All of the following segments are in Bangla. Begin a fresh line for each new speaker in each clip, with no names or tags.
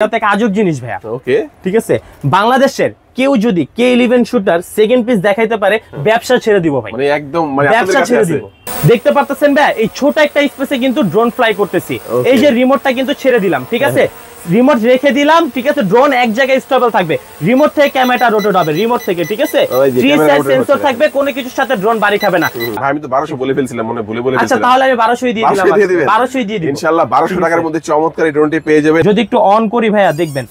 আজব জিনিস ভাইয়া।
ওকে
ঠিক আছে, বাংলাদেশের কেউ যদি K11 শুটার সেকেন্ড পিস দেখাইতে পারে ব্যবসা ছেড়ে দিব ভাই,
মানে একদম
ব্যবসা ছেড়ে দিব। দেখতে পারতেছেন ভাই, এই ছোট একটা স্পেসে কিন্তু ড্রোন ফ্লাই করতেছি। এই যে রিমোটটা কিন্তু ছেড়ে দিলাম, ঠিক আছে, রিমোট রেখে দিলাম, ঠিক আছে, ড্রোন এক জায়গায় স্টেবল থাকবে, রিমোট থেকে ক্যামেরাটা রোটেট হবে, রিমোট থেকে, ঠিক আছে, 3 সাইড সেন্সর থাকবে, কোনো কিছুর সাথে ড্রোন বাড়ি খাবে না।
ভাই আমি তো 1200 বলে ফেলছিলাম, মনে ভুলে
আচ্ছা
ফেলছিলাম।
তাহলে আমি 1200 দিয়ে দিলাম, 1200 দিয়ে দিই
ইনশাআল্লাহ। 1200 টাকার মধ্যে চমৎকার এই ড্রোনটি পেয়ে যাবেন।
যদি একটু অন করি ভাইয়া, দেখবেন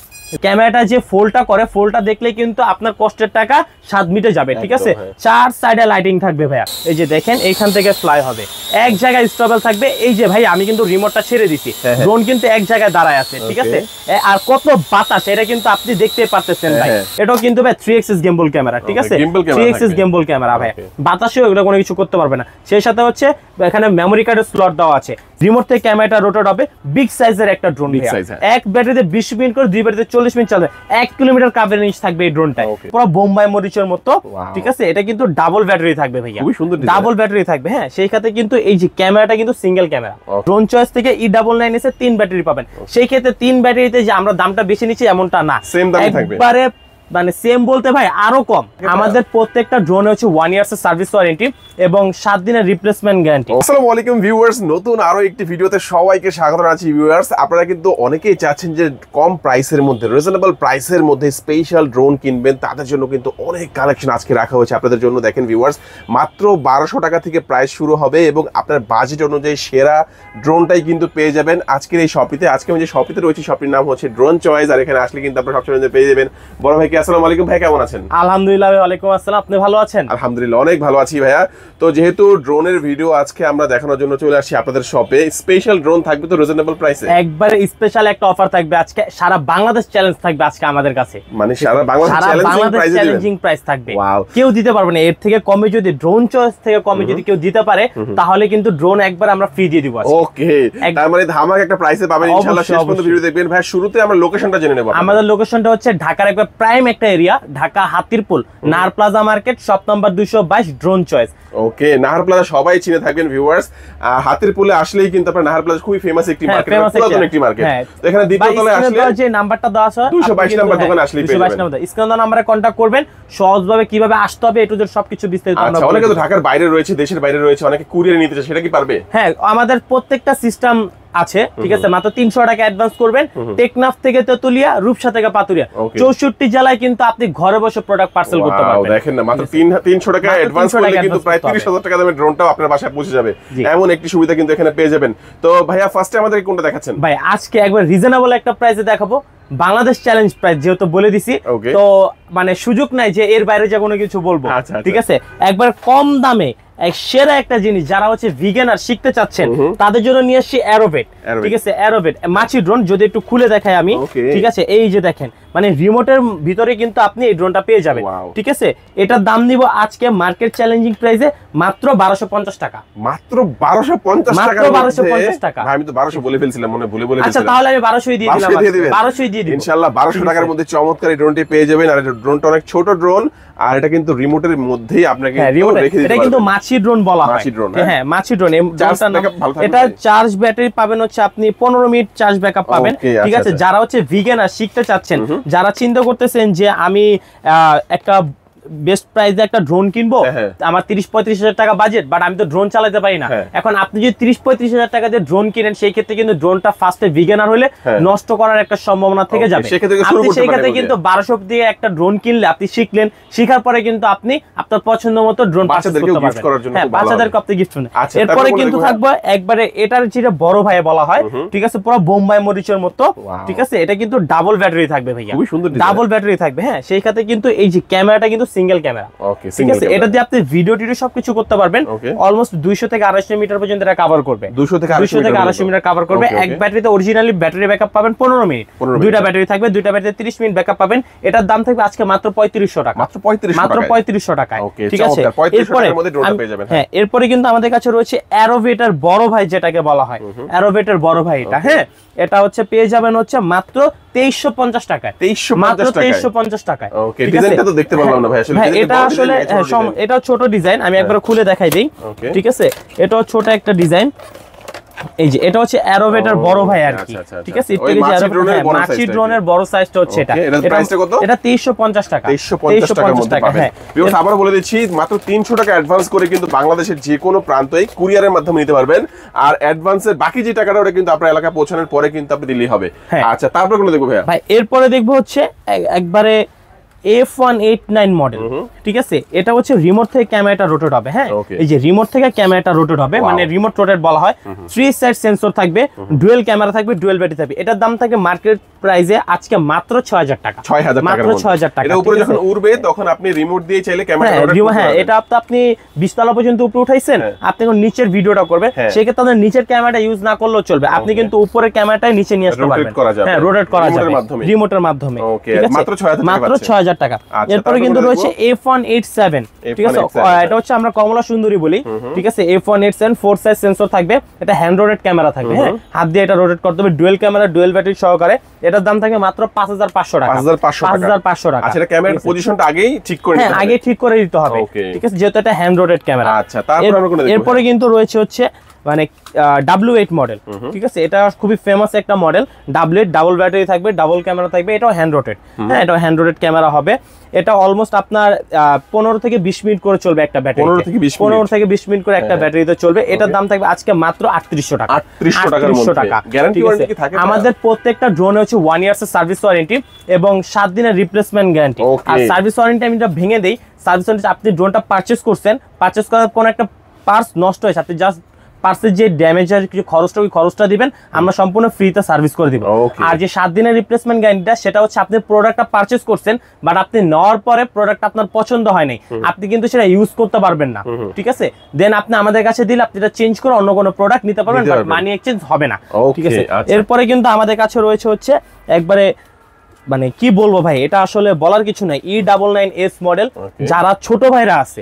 ক্যামেরাটা যে ফোল্ডটা করে, ফোল্ডটা দেখলে কিন্তু আপনার কষ্টের টাকা 7 মিটে যাবে, ঠিক আছে। 4 সাইডে লাইটিং থাকবে ভাইয়া, এই যে দেখেন এইখান থেকে ফ্লাই হবে, এক জায়গায় স্টেবল থাকবে। এই যে ভাই আমি কিন্তু রিমোটটা ছেড়ে দিছি, ড্রোন কিন্তু এক জায়গায় দাঁড়ায় আছে, ঠিক আছে। আর কত বাতাস এটা কিন্তু আপনি দেখতে পারতেছেন ভাই। এটাও কিন্তু ভাই 3 axis gimbal ক্যামেরা, ঠিক আছে, 3 axis gimbal ক্যামেরা ভাই, বাতাসেও এগুলো কোনো কিছু করতে পারবে না। সেই সাথে হচ্ছে এখানে মেমোরি কার্ডের স্লট দেওয়া আছে, রিমোট থেকে ক্যামেরাটা রোটেট হবে। বিগ সাইজের একটা ড্রোন, এক ব্যাটারিতে 20 মিনিট করে, 2 ব্যাটারিতে 40 মিনিট চলবে, 1 কিলোমিটার কাভারেজ থাকবে এই ড্রোনটা, পুরো বোম্বাই মরিচের মতো, ঠিক আছে। এটা কিন্তু ডাবল ব্যাটারি থাকবে ভাইয়া,
খুবই সুন্দর,
ডাবল ব্যাটারি থাকবে। হ্যাঁ, সেই ক্ষেত্রে কিন্তু এই যে ক্যামেরাটা কিন্তু সিঙ্গেল ক্যামেরা। ড্রোন চয়েস থেকে E99 এসে 3 ব্যাটারি পাবেন। সেই ক্ষেত্রে 3 ব্যাটারিতে যে আমরা দামটা বেশি নিচ্ছি এমনটা না,
সেম দামই থাকবে,
একবারে মানে সেম বলতে ভাই আরো কম। আমাদের প্রত্যেকটা ড্রোনে হচ্ছে 1 ইয়ার্স এর সার্ভিস ওয়ারেন্টি এবং 7 দিনের রিপ্লেসমেন্ট গ্যারান্টি।
আসসালামু আলাইকুম ভিউয়ার্স, নতুন আরো একটি ভিডিওতে সবাইকে স্বাগত জানাচ্ছি। ভিউয়ার্স, আপনারা কিন্তু অনেকেই চাচ্ছেন যে কম প্রাইসের মধ্যে, রিজনেবল প্রাইসের মধ্যে স্পেশাল ড্রোন কিনবেন, তাদের জন্য কিন্তু অনেক কালেকশন আজকে রাখা হয়েছে আপনাদের জন্য। দেখেন ভিউয়ার্স, মাত্র 1200 টাকা থেকে প্রাইস শুরু হবে এবং আপনার বাজেট অনুযায়ী সেরা ড্রোনটাই কিন্তু পেয়ে যাবেন আজকের এই শপিতে। আজকে আমি যে শপিতে রয়েছি, শপির নাম হচ্ছে ড্রোন চয়েস, আর এখানে আসলে কিন্তু আপনারা সবসময় পেয়ে যাবেন বড় ভাই। আসসালামু আলাইকুম ভাই, কেমন আছেন?
আলহামদুলিল্লাহ। ওয়ালাইকুম আসসালাম, আপনি ভালো আছেন?
আলহামদুলিল্লাহ, অনেক ভালো আছি ভাইয়া। তো যেহেতু ড্রোনের ভিডিও আজকে আমরা দেখানোর জন্য চলে আসছি আপনাদের শপে, স্পেশাল ড্রোন থাকবে তো রিজনেবল প্রাইসে,
একবারে স্পেশাল একটা অফার থাকবে আজকে, সারা বাংলাদেশ চ্যালেঞ্জ থাকবে আজকে আমাদের কাছে,
মানে সারা বাংলাদেশ চ্যালেঞ্জিং
প্রাইস থাকবে। কেউ দিতে পারবে না এর থেকে কমে, যদি ড্রোন চয়েস থেকে কমে যদি কেউ দিতে পারে তাহলে কিন্তু ড্রোন একবার আমরা ফ্রি দিয়ে দিব।
ওকে, তার মানে ধামাকা একটা প্রাইসে পাবেন ইনশাআল্লাহ। শেষ পর্যন্ত ভিডিও দেখবেন ভাই। শুরুতে আমরা লোকেশনটা জেনে নেব।
আমাদের লোকেশনটা হচ্ছে ঢাকার একবার প্রাইম একটা area, Dhaka Hatirpul Nahar plaza market, shop number 222, drone choice.
Okay, Nahar plaza সবাই চিনে থাকবেন ভিউয়ার্স। হাতিরপুলে আসলেই কিন্তু আপনার নাহার প্লাজা খুবই ফেমাস একটি মার্কেট, পুরাতন একটি মার্কেট। তো এখানে দ্বিতীয় তলায় আসলে
যে নাম্বারটা দেওয়া আছে
222 নাম্বার দোকানে আসলেই পেয়ে যাবেন। 222
নাম্বার স্ক্রিনে নাম্বারে কন্টাক্ট করবেন, সহজভাবে কিভাবে আসতে হবে এটু সবকিছু বিস্তারিত আমরা।
আচ্ছা, অনেকে তো ঢাকার বাইরে রয়েছে, দেশের বাইরে রয়েছে, অনেকে কুরিয়ারে নিতে চায়, সেটা কি পারবে?
হ্যাঁ, আমাদের প্রত্যেকটা সিস্টেম আছে, ঠিক আছে। মাত্র 300 টাকা অ্যাডভান্স করবেন, টেকনাফ থেকে তেতুলিয়া, রূপসা থেকে পাতুরিয়া, 64 জেলায় কিন্তু আপনি ঘরে বসে প্রোডাক্ট পার্সেল করতে পারবেন।
দেখেন না, মাত্র 300 টাকা অ্যাডভান্স করলে কিন্তু প্রায় 30,000 টাকা দামের ড্রোনটাও আপনার বাসায় পৌঁছে যাবে, এমন একটি সুবিধা কিন্তু এখানে পেয়ে যাবেন। তো ভাইয়া ফার্স্টে আমাদের কোনটা দেখাচ্ছেন?
ভাই আজকে একবার রিজনেবল একটা প্রাইসে দেখাবো, বাংলাদেশ চ্যালেঞ্জ প্রাইস যেহেতু বলে দিছি, তো মানে সুযোগ নাই যে এর বাইরে যে কোনো কিছু বলবো, ঠিক আছে। একবার কম দামে সেরা একটা জিনিস, যারা হচ্ছে ভিগানার শিখতে চাচ্ছেন তাদের জন্য নিয়ে আসছি অ্যারোভেট, ঠিক আছে। অ্যারোভেট মাছি ড্রোন, যদি একটু খুলে দেখাই আমি, ঠিক আছে। এই যে দেখেন, মানে রিমোটের ভিতরে কিন্তু আপনি এই ড্রোনটা পেয়ে যাবেন, ঠিক আছে। এটার দাম নিব আজকে মার্কেট চ্যালেঞ্জিং প্রাইসে মাত্র 1250 টাকা।
মাত্র 1250 টাকা,
মাত্র 1250 টাকা।
ভাই আমি তো 1200 বলে ফেলছিলাম, মনে ভুলে ফেলছিলাম।
আচ্ছা তাহলে আমি 1200 দিয়ে দিলাম, 1200 দিয়ে দিই
ইনশাআল্লাহ। 1200 টাকার মধ্যে চমৎকার এই ড্রোনটি পেয়ে যাবেন। আর ড্রোনটা অনেক ছোট ড্রোন, আর এটা কিন্তু রিমোটের মধ্যেই আপনাকে রেখে দিতে পারবেন।
এটা কিন্তু মাছি ড্রোন বলা হয়, হ্যাঁ মাছি ড্রোন। এটা চার্জ ব্যাটারি পাবেন হচ্ছে আপনি 15 মিনিট চার্জ ব্যাকআপ পাবেন, ঠিক আছে। যারা হচ্ছে ভিগানার শিখতে চাচ্ছেন, যারা চিন্তা করতেছেন যে আমি একটা বেস্ট প্রাইসে একটা ড্রোন কিনবো, আমার 30-35 হাজার টাকা বাজেট, বাট আমি তো ড্রোন চালাতে পারি না। এখন আপনি যদি 30-35 হাজার টাকা দিয়ে ড্রোন কিনেন, সেই ক্ষেত্রে কিন্তু ড্রোনটা ফার্স্টে ভিগানার হলে নষ্ট করার একটা সম্ভাবনা থেকে যাবে। আপনি সেই ক্ষেত্রে কিন্তু 1200 দিয়ে একটা ড্রোন কিনলে আপনি শিখলেন, শিখার পরে কিন্তু আপনি আপনার পছন্দ মতো ড্রোন পারচেজ করতে পারবেন। হ্যাঁ, বাচ্চাদেরকে আপনি গিফট করবেন। এরপরে কিন্তু থাকবে একবারে এটার যেটা বড় ভাই বলা হয়, ঠিক আছে, পুরো বোম্বাই মরিচের মতো, ঠিক আছে। এটা কিন্তু ডাবল ব্যাটারি থাকবে ভাইয়া, খুবই সুন্দর ডাবল ব্যাটারি থাকবে। হ্যাঁ, সেই ক্ষেত্রে কিন্তু এই যে ক্যামেরাটা কিন্তু সিঙ্গেল ক্যামেরা, ঠিক আছে। এটা দিয়ে আপনি ভিডিও টিডিও সবকিছু করতে পারবেন। অলমোস্ট 200 থেকে 250 মিটার পর্যন্ত এটা কভার করবে, 200 থেকে 250 মিটার কভার করবে। এক ব্যাটারিতে অরিজিনালি ব্যাটারি ব্যাকআপ পাবেন 15 মিনিট, দুইটা ব্যাটারি থাকবে, দুইটা ব্যাটারিতে 30 মিনিট ব্যাকআপ পাবেন। এটার দাম থাকবে আজকে মাত্র 3500 টাকা, মাত্র 3500 টাকায়, ঠিক আছে। হ্যাঁ, এরপরে কিন্তু আমাদের কাছে রয়েছে অ্যারোভেটার বড় ভাই, যেটাকে বলা হয় অ্যারোভেটার বড় ভাই। এটা হ্যাঁ, এটা হচ্ছে পেয়ে যাবেন হচ্ছে মাত্র 2350 টাকায়, মাত্র 2350 টাকায়।
ওকে, ডিজাইনটা তো দেখতে পারলাম না ভাই আসলে।
এটা আসলে এটা ছোট ডিজাইন, আমি একবার খুলে দেখাই দেই, ঠিক আছে। এটাও ছোট একটা ডিজাইন, এই যে এটা হচ্ছে অ্যারোভেটার বড় ভাই আর কি, ঠিক আছে? মাছি ড্রোনের বড় সাইজটা হচ্ছে এটা।
এটার প্রাইসটা কত?
এটা 2350 টাকা।
2350 টাকার মধ্যে পাবেন। ভিউয়ার্স আবার বলে দিচ্ছি, মাত্র 300 টাকা অ্যাডভান্স করে কিন্তু বাংলাদেশের যে কোনো প্রান্তেই কুরিয়ারের মাধ্যমে নিতে পারবেন। আর অ্যাডভান্সের বাকি যে টাকাটা ওটা কিন্তু আপনার এলাকায় পৌঁছানোর পরে কিন্তু আপনি দিলেই হবে। আচ্ছা, তারপর কোন দেখবো ভাইয়া?
ভাই এরপরে দেখবো হচ্ছে একবারে F189 মডেল, ঠিক আছে? এটা হচ্ছে রিমোট থেকে ক্যামেরাটা রোটেট হবে। হ্যাঁ, এই যে রিমোট থেকে ক্যামেরাটা রোটেট হবে, মানে রিমোট রোটেট বলা হয়। 3 সাইড সেন্সর থাকবে, ডুয়াল ক্যামেরা থাকবে, ডুয়াল ব্যাটারি থাকবে। এটার দাম থাকে মার্কেট প্রাইসে আজকে মাত্র 6000 টাকা।
6000 টাকা,
মাত্র 6000 টাকা।
এটা উপরে যখন উড়বে তখন আপনি রিমোট দিয়ে চাইলে ক্যামেরা রোটেট করতে পারবেন।
হ্যাঁ, এটা আপনি 20 তলা পর্যন্ত উপরে উঠাইছেন, আপনি যখন নিচের ভিডিওটা করবেন সেই ক্ষেত্রে আপনার নিচের ক্যামেরাটা ইউজ না করলেও চলবে, আপনি কিন্তু উপরের ক্যামেরাটাই নিচে নিয়ে আসতে পারবেন। হ্যাঁ, রোটেট করা যাবে রিমোটের মাধ্যমে। ঠিক আছে, মাত্র 6000 টাকা। এরপরে কিন্তু রয়েছে F187, ঠিক আছে? এটা হচ্ছে আমরা কমলা সুন্দরী বলি, ঠিক আছে? F187 4 সাইজ সেন্সর থাকবে, এটা হ্যান্ড রোটেট ক্যামেরা থাকবে। হ্যাঁ, হাত দিয়ে এটা রোটেট করতে হবে, ডুয়াল ক্যামেরা, ডুয়াল ব্যাটারি সহকারে। এটার দাম থাকে মাত্র 5500 টাকা।
5500 টাকা। আচ্ছা, এটা ক্যামেরার পজিশনটা আগেই ঠিক করে নিতে হবে।
হ্যাঁ, আগে ঠিক করে দিতে হবে, ঠিক আছে? যেহেতু এটা হ্যান্ড রোটেট ক্যামেরা।
আচ্ছা, তারপর আমরা কোন দেখব?
এরপরে কিন্তু রয়েছে হচ্ছে মানে W8 মডেল, ঠিক আছে? এটা খুবই ফেমাস একটা মডেল। W8 ডাবল ব্যাটারি থাকবে, ডাবল ক্যামেরা থাকবে, এটাও হ্যান্ড রোটেট। হ্যাঁ, এটাও হ্যান্ড রোটেট ক্যামেরা হবে। এটা অলমোস্ট আপনার 15 থেকে 20 মিনিট করে চলবে একটা ব্যাটারি। 15 থেকে 20 মিনিট করে একটা ব্যাটারিতে চলবে। এটার দাম থাকবে আজকে মাত্র 3800 টাকা।
3800 টাকা। গ্যারান্টি ওয়ারেন্টি কি থাকে?
আমাদের প্রত্যেকটা ড্রোনে হচ্ছে 1 ইয়ার্স এর সার্ভিস ওয়ারেন্টি এবং 7 দিনের রিপ্লেসমেন্ট গ্যারান্টি। আর সার্ভিস ওয়ারেন্টি আমি এটা ভেঙে দেই। সার্ভিস ওয়ারেন্টি আপনি ড্রোনটা পারচেজ করছেন, পারচেজ করার কোন একটা পার্টস নষ্ট হয়েছে, আপনি জাস্ট পার্সের যে ড্যামেজ আর কিছু খরচটা, ওই খরচটা দিবেন, আমরা সম্পূর্ণ ফ্রিতে সার্ভিস করে দিব। আর যে 7 দিনের রিপ্লেসমেন্ট গ্যারান্টিটা, সেটা হচ্ছে আপনি প্রোডাক্টটা পারচেজ করছেন, বাট আপনি নেওয়ার পরে প্রোডাক্ট আপনার পছন্দ হয় নাই, আপনি কিন্তু সেটা ইউজ করতে পারবেন না, ঠিক আছে? দেন আপনি আমাদের কাছে দিলে আপনি এটা চেঞ্জ করে অন্য কোনো প্রোডাক্ট নিতে পারবেন, বাট মানি এক্সচেঞ্জ হবে না, ঠিক আছে? এরপরে কিন্তু আমাদের কাছে রয়েছে হচ্ছে একবারে মানে কি বলবো ভাই, এটা আসলে বলার কিছু নাই, E99S মডেল। যারা ছোট ভাইরা আছে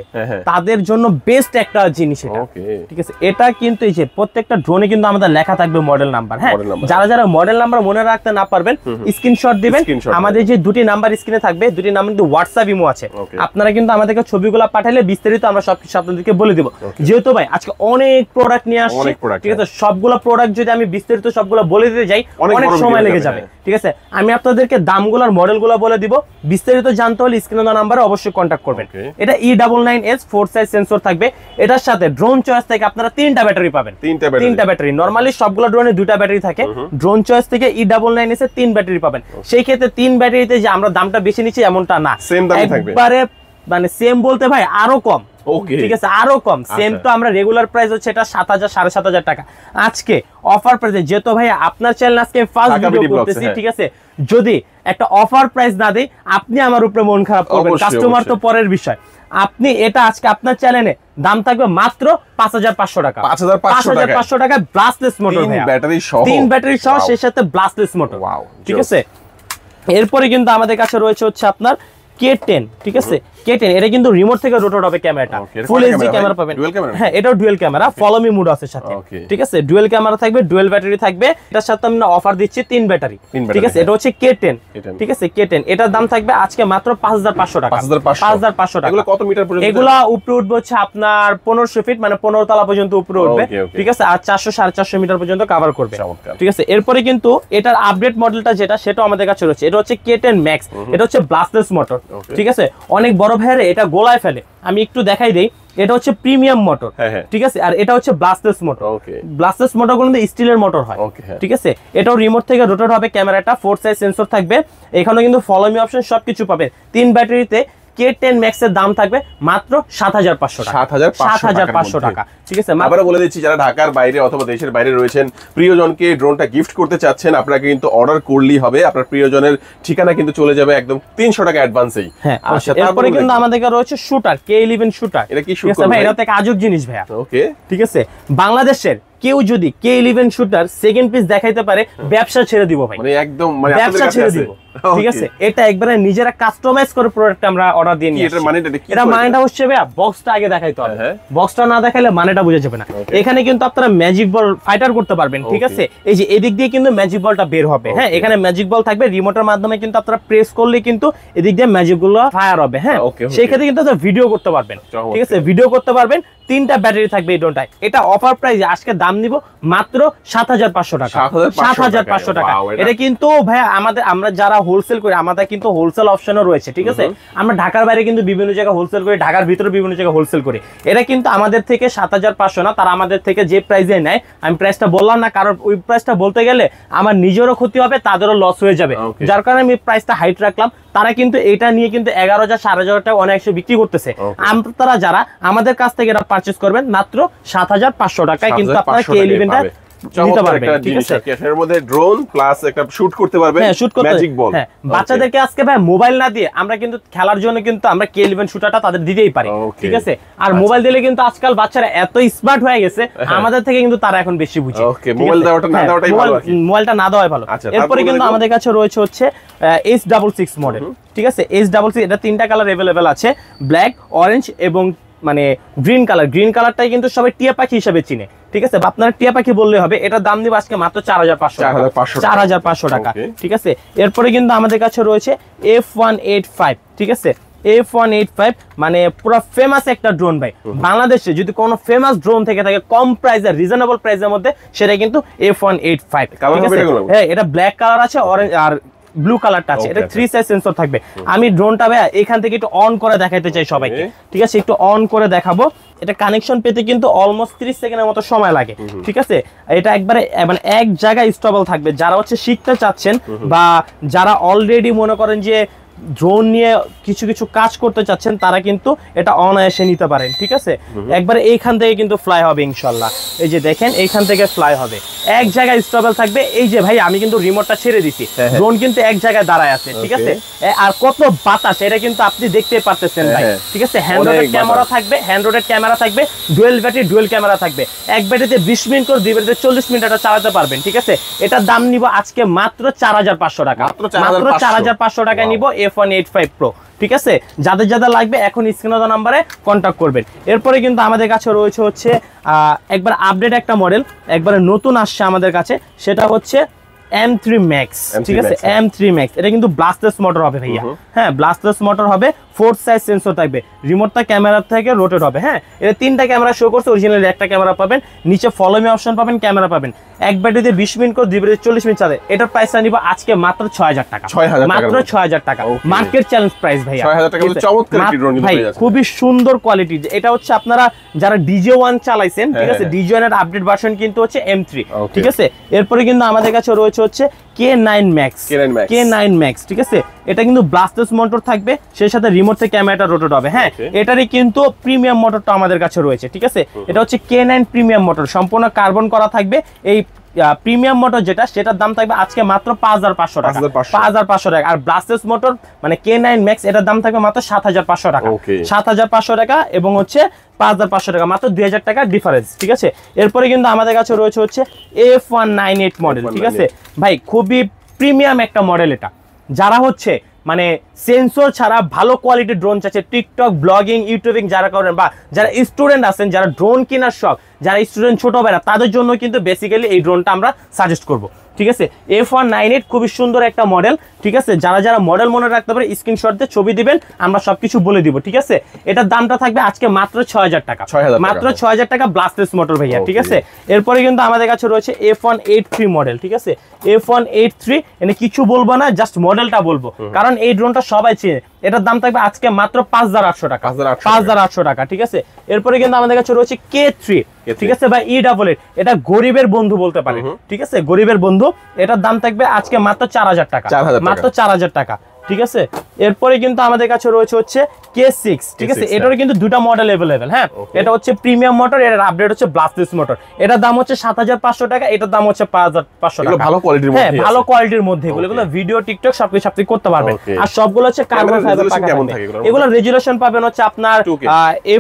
তাদের জন্য বেস্ট একটা জিনিস এটা, ঠিক আছে? এটা কিন্তু এই যে প্রত্যেকটা ড্রোনে কিন্তু আমাদের লেখা থাকবে মডেল নাম্বার। হ্যাঁ, যারা যারা মডেল নাম্বার মনে রাখতে না পারবেন, স্ক্রিনশট দিবেন। আমাদের যে দুটি নাম্বার স্ক্রিনে থাকবে, দুটি নাম্বার কিন্তু হোয়াটসঅ্যাপ ইমো আছে, আপনারা কিন্তু আমাদেরকে ছবিগুলো পাঠালে বিস্তারিত আমরা সবকিছু আপনাদেরকে বলে দিব। যেহেতু ভাই আজকে অনেক প্রোডাক্ট নিয়ে আসছি, ঠিক আছে? সবগুলো প্রোডাক্ট যদি আমি বিস্তারিত সবগুলো বলে দিতে যাই অনেক সময় লেগে যাবে, ঠিক আছে? আমি আপনাদেরকে দামগুলোর মডেলগুলো বলে দিব। বিস্তারিত জানতে হলে স্ক্রিনে দেওয়া নম্বরে অবশ্যই কন্টাক্ট করবেন। এটা E99S 4 সাইজ সেন্সর থাকবে। এটার সাথে ড্রোন চয়েস থেকে আপনারা 3টা ব্যাটারি পাবেন। 3টা ব্যাটারি। নরমালি সবগুলো ড্রোনে 2টা ব্যাটারি থাকে, ড্রোন চয়েস থেকে E99S এ 3 ব্যাটারি পাবেন। সেই ক্ষেত্রে 3 ব্যাটারিতে যে আমরা দামটা বেশি নিচ্ছি এমনটা না,
সেম দামই থাকবে।
একবারে মানে সেম বলতে ভাই আরো কম, ঠিক আছে? আরো কম। সেম তো আমরা রেগুলার প্রাইস হচ্ছে এটা 7000 7500 টাকা। আজকে অফার প্রাইসে, যেহেতু ভাই আপনার চ্যানেল আজকে ফার্স্ট ভিডিও করতেছি, ঠিক আছে? যদি একটা অফার প্রাইস না দেই, আপনি আমার উপরে মন খারাপ করবেন। কাস্টমার তো পরের বিষয়। আপনি এটা আজকে আপনার চ্যানেলে দাম থাকবে মাত্র 5500 টাকা। 5500 টাকা ব্লাস্টলেস মোটর, 3 ব্যাটারি সহ, সেই সাথে ব্লাস্টলেস মোটর, ঠিক আছে? এরপরে কিন্তু আমাদের কাছে রয়েছে হচ্ছে আপনার K10, ঠিক আছে? K10 এটা কিন্তু রিমোট থেকে রোটেট হবে ক্যামেরাটা, ফুল এইচডি ক্যামেরা পাবেন। হ্যাঁ, এটাও dual camera, follow me mode আছে সাথে, ঠিক আছে? ডুয়াল ক্যামেরা থাকবে, ডুয়াল ব্যাটারি থাকবে। এটার সাথে আমরা অফার দিচ্ছি 3 ব্যাটারি, ঠিক আছে? এটা হচ্ছে K10, ঠিক আছে? K10 এটার দাম থাকবে আজকে মাত্র 5500 টাকা। 5500 টাকা।
এগুলো কত মিটার পর্যন্ত?
এগুলো উপরে উঠবে হচ্ছে আপনার 1500 ফিট, মানে 15 তলা পর্যন্ত উপরে উঠবে, ঠিক আছে? আর 400 450 মিটার পর্যন্ত কভার করবে, ঠিক আছে? এরপরে কিন্তু এটার আপডেট মডেলটা যেটা, সেটাও আমাদের কাছে রয়েছে। এটা হচ্ছে K10 Max, এটা হচ্ছে ব্লাস্টলেস মোটর, ঠিক আছে? অনেক বড় ভাইরে এটা গোলায় ফেলে, আমি একটু দেখাই দেই। এটা হচ্ছে প্রিমিয়াম মোটর, ঠিক আছে? আর এটা হচ্ছে ব্লাস্টলেস মোটর। ব্লাস্টলেস মোটর গুলো স্টিলের মোটর হয়, ঠিক আছে? এটাও রিমোট থেকে রোটেট হবে ক্যামেরাটা, 4 সাইজ সেন্সর থাকবে। এখানে কিন্তু ফলো মি অপশন সবকিছু পাবে। 3 ব্যাটারিতে K10 Max এর দাম থাকবে মাত্র 7500 টাকা। 7500 টাকা, ঠিক আছে?
আবারো বলে দিচ্ছি, যারা ঢাকার বাইরে অথবা দেশের বাইরে রয়েছেন, প্রিয়জনকে ড্রোনটা গিফট করতে চাচ্ছেন, আপনাকে কিন্তু অর্ডার করলেই হবে। আপনার প্রিয়জনের ঠিকানা কিন্তু চলে যাবে একদম 300 টাকা অ্যাডভান্সেই।
হ্যাঁ, এরপরে কিন্তু আমাদের কাছে রয়েছে শুটার, K11 শুটার।
এটা কি শুট করবে
ভাই? এটা তো এক আজব জিনিস ভাইয়া,
ওকে,
ঠিক আছে? বাংলাদেশের কেউ যদি K11 শুটার সেকেন্ড পিস দেখাইতে পারে, ব্যবসা ছেড়ে দিব ভাই,
মানে একদম, মানে
ব্যবসা ছেড়ে দিব। ঠিক আছে, এটা একবারে নিজেরা কাস্টমাইজ করে প্রোডাক্ট আমরা অর্ডার দিয়ে নিয়ে এটা মানেটা হচ্ছে ভাইয়া বক্সটা আগে দেখাইতে হবে, বক্সটা না দেখাইলে মানেটা বোঝা যাবে না। এখানে কিন্তু আপনারা ম্যাজিক বল ফাইটার করতে পারবেন, ঠিক আছে, এই যে এদিক দিয়ে কিন্তু ম্যাজিক বলটা বের হবে, হ্যাঁ, এখানে ম্যাজিক বল থাকবে, রিমোটের মাধ্যমে কিন্তু আপনারা প্রেস করলে কিন্তু এদিক দিয়ে ম্যাজিক গুলো ফায়ার হবে, হ্যাঁ, সেই ক্ষেত্রে কিন্তু আপনারা ভিডিও করতে পারবেন, ঠিক আছে, ভিডিও করতে পারবেন। 3টা ব্যাটারি থাকবে এই ড্রোনটায়। এটা অফার প্রাইস, আজকে দাম নিব মাত্র 7500 টাকা, 7500 টাকা। এটা কিন্তু ভাই আমরা যারা হোলসেল করি, আমাদের কিন্তু হোলসেল অপশনও রয়েছে, ঠিক আছে, আমরা ঢাকার বাইরে কিন্তু বিভিন্ন জায়গায় হোলসেল করি, ঢাকার ভিতরে বিভিন্ন জায়গায় হোলসেল করি। এটা কিন্তু আমাদের থেকে 7500 না, তারা আমাদের থেকে যে প্রাইসে নেয়, আমি প্রাইসটা বললাম না, কারণ ওই প্রাইসটা বলতে গেলে আমার নিজেরও ক্ষতি হবে, তাদেরও লস হয়ে যাবে, যার কারণে আমি প্রাইসটা হাইট রাখলাম। তারা কিন্তু এটা নিয়ে কিন্তু 11000 15,000 টাকা অনেকশো বিক্রি করতেছে। তারা যারা আমাদের কাছ থেকে এটা পারচেজ করবেন মাত্র 7500 টাকায় কিন্তু আপনারা K11টা নিতে পারবেন, ঠিক আছে,
এর মধ্যে ড্রোন প্লাস একটা শুট করতে পারবেন, ম্যাজিক বল।
হ্যাঁ, বাচ্চাদেরকে আজকে ভাই মোবাইল না দিয়ে আমরা কিন্তু খেলার জন্য কিন্তু আমরা K11 শুটারটা তাদের দিতেই পারি, ঠিক আছে। আর মোবাইল দিলে কিন্তু আজকাল বাচ্চারা এত স্মার্ট হয়ে গেছে, আমাদের থেকে কিন্তু তারা এখন বেশি বুঝে।
ওকে, মোবাইল দেওয়াটা না দেওয়াটাই ভালো,
মোবাইলটা না দেওয়াই ভালো। এরপরে কিন্তু আমাদের কাছে রয়েছে হচ্ছে H66 মডেল, ঠিক আছে, H66, এটা 3টা কালার अवेलेबल আছে, ব্ল্যাক, অরেঞ্জ এবং মানে গ্রিন কালার। গ্রিন কালারটাই কিন্তু সবাই টিয়া পাখি হিসেবে চিনে, ঠিক আছে, আপনারা টিয়া পাখি বললে হবে। এটা দাম দিব আজকে মাত্র 4500 টাকা, ঠিক আছে। এরপরে কিন্তু আমাদের কাছে রয়েছে F185, ঠিক আছে, F185 মানে পুরো ফেমাস একটা ড্রোন ভাই। বাংলাদেশে যদি কোনো ফেমাস ড্রোন থেকে থাকে কম প্রাইসে, রিজনেবল প্রাইসের মধ্যে, সেটা কিন্তু F185। হ্যাঁ, এটা ব্ল্যাক কালার আছে, অরেঞ্জ আর ব্লু কালারটা আছে। এটা 3 সাইজ সেন্সর থাকবে। আমি ড্রোনটা ভাই এখান থেকে একটু অন করে দেখাইতে চাই সবাইকে, ঠিক আছে, একটু অন করে দেখাবো। এটা কানেকশন পেতে কিন্তু অলমোস্ট 30 সেকেন্ডের মতো সময় লাগে, ঠিক আছে। এটা একবারে মানে এক জায়গায় স্টেবল থাকবে। যারা হচ্ছে শিখতে চাচ্ছেন বা যারা অলরেডি মনে করেন যে ড্রোন নিয়ে কিছু কিছু কাজ করতে চাচ্ছেন, তারা কিন্তু এটা অনায়াসে নিতে পারেন, ঠিক আছে। একবারে এইখান থেকে কিন্তু ফ্লাই হবে ইনশাল্লাহ। এই যে দেখেন, এইখান থেকে ফ্লাই হবে, এক জায়গায় স্টেবল থাকবে। এই যে ভাই আমি কিন্তু রিমোটটা ছেড়ে দিছি, ড্রোন কিন্তু এক জায়গায় দাঁড়ায় আছে, ঠিক আছে। আর কত বাতাস, এটা কিন্তু আপনি দেখতে পারতেছেন ভাই, ঠিক আছে। হ্যান্ড রোডের ক্যামেরা থাকবে, হ্যান্ড রোডের ক্যামেরা থাকবে, ডুয়েল ব্যাটারি ডুয়েল ক্যামেরা থাকবে। এক ব্যাটারিতে 20 মিনিট করে, 2 ব্যাটারিতে 40 মিনিট এটা চালাতে পারবেন, ঠিক আছে। এটার দাম নিব আজকে মাত্র 4500 টাকা, মাত্র 4500 টাকায় নিব F185 Pro, ঠিক আছে। যাদের যাদের লাগবে এখন স্ক্রিনে দেওয়া নম্বরে কন্ট্যাক্ট করবেন। এরপরে কিন্তু আমাদের কাছে রয়েছে হচ্ছে একবার আপডেট একটা মডেল, একবারে নতুন আসছে আমাদের কাছে, সেটা হচ্ছে M3 Max, ঠিক আছে, M3 Max। এটা কিন্তু ব্লাস্টলেস মোটর হবে ভাইয়া, হ্যাঁ, ব্লাস্টলেস মোটর হবে, 4 সাইজ সেন্সর থাকবে, রিমোটটা ক্যামেরা থেকে রোটেট হবে, হ্যাঁ। এটা 3টা ক্যামেরা শো করছে, অরিজিনালি একটা ক্যামেরা পাবেন, নিচে ফলো মি অপশন পাবেন, ক্যামেরা পাবেন। এক ব্যাটারিতে 20 মিনিট করে, 2 ব্যাটারিতে 40 মিনিট চালাবে। এটার প্রাইসটা নিব আজকে মাত্র 6000 টাকা, মাত্র 6000 টাকা, মার্কেট চ্যালেঞ্জ প্রাইস ভাইয়া,
6000 টাকা মধ্যে চমৎকার একটি ড্রোন
ভাই, খুবই সুন্দর কোয়ালিটি। এটা হচ্ছে আপনারা যারা DJ1 চালাইছেন, ঠিক আছে, DJ1 এর আপডেট ভার্সন কিন্তু হচ্ছে M3, ঠিক আছে। এরপরে কিন্তু আমাদের কাছে রয়েছে হচ্ছে K9 Max, ঠিক আছে। এটা কিন্তু ব্লাস্টলেস মোটর থাকবে, সেই সাথে রিমোট থেকে ক্যামেরাটা রোটেট হবে, হ্যাঁ। এটারই কিন্তু প্রিমিয়াম মোটরটা আমাদের কাছে রয়েছে, ঠিক আছে। এটা হচ্ছে K9 প্রিমিয়াম মোটর, সম্পূর্ণ কার্বন করা থাকবে। এই প্রিমিয়াম মোটর যেটা, সেটার দাম থাকবে আজকে মাত্র 5500 টাকা, 5500 টাকা। আর ব্লাস্টলেস মোটর মানে K9 Max, এটার দাম থাকবে মাত্র 7500 টাকা, 7500 টাকা, এবং হচ্ছে 5500 টাকা, মাত্র 2000 টাকা ডিফারেন্স, ঠিক আছে। এরপরে কিন্তু আমাদের কাছে রয়েছে হচ্ছে F198 মডেল, ঠিক আছে ভাই, খুবই প্রিমিয়াম একটা মডেল। এটা যারা হচ্ছে মানে সেন্সর ছাড়া ভালো কোয়ালিটির ড্রোন চাচ্ছে, টিকটক ব্লগিং ইউটিউবিং যারা করেন, বা যারা স্টুডেন্ট আছেন, যারা ড্রোন কেনার শখ, যারা স্টুডেন্ট ছোট ভাইরা, তাদের জন্য কিন্তু বেসিক্যালি এই ড্রোনটা আমরা সাজেস্ট করব, ঠিক আছে। F198 খুবই সুন্দর একটা মডেল, ঠিক আছে। যারা যারা মডেল মনে রাখতে পারে স্ক্রিনশট দিয়ে ছবি দিবেন, আমরা সবকিছু বলে দিব, ঠিক আছে। এটার দামটা থাকবে আজকে মাত্র 6000 টাকা, মাত্র 6000 টাকা, ব্লাস্টলেস মোটর ভাইয়া, ঠিক আছে। এরপরে কিন্তু আমাদের কাছে রয়েছে F183 মডেল, ঠিক আছে। F183 এনে কিছু বলবো না, জাস্ট মডেলটা বলবো, কারণ এই ড্রোনটা সবাই চেনে। এটার দাম থাকবে আজকে মাত্র 5800 টাকা, 5800 টাকা, ঠিক আছে। এরপরে কিন্তু আমাদের কাছে রয়েছে K3, ঠিক আছে ভাই, E88। এটা গরিবের বন্ধু বলতে পারে, ঠিক আছে, গরিবের বন্ধু। এটার দাম থাকবে আজকে মাত্র 4000 টাকা, মাত্র 4000 টাকা, ঠিক আছে। এরপরে কিন্তু আমাদের কাছে রয়েছে হচ্ছে K6, ঠিক আছে, এটার কিন্তু দুটো মডেল अवेलेबल। হ্যাঁ, এটা হচ্ছে প্রিমিয়াম মোটর, এর আপডেট হচ্ছে ব্লাস্টলেস মোটর। এটার দাম হচ্ছে 7500 টাকা, এটার দাম হচ্ছে 5500 টাকা।
ভালো কোয়ালিটির মধ্যে,
হ্যাঁ ভালো কোয়ালিটির মধ্যে এগুলো ভিডিও টিকটক সবকিছু আপনি করতে পারবেন। আর সবগুলো হচ্ছে কার্বন ফাইবার পাকা থাকবে। এগুলো রেজুলেশন পাবেন হচ্ছে আপনার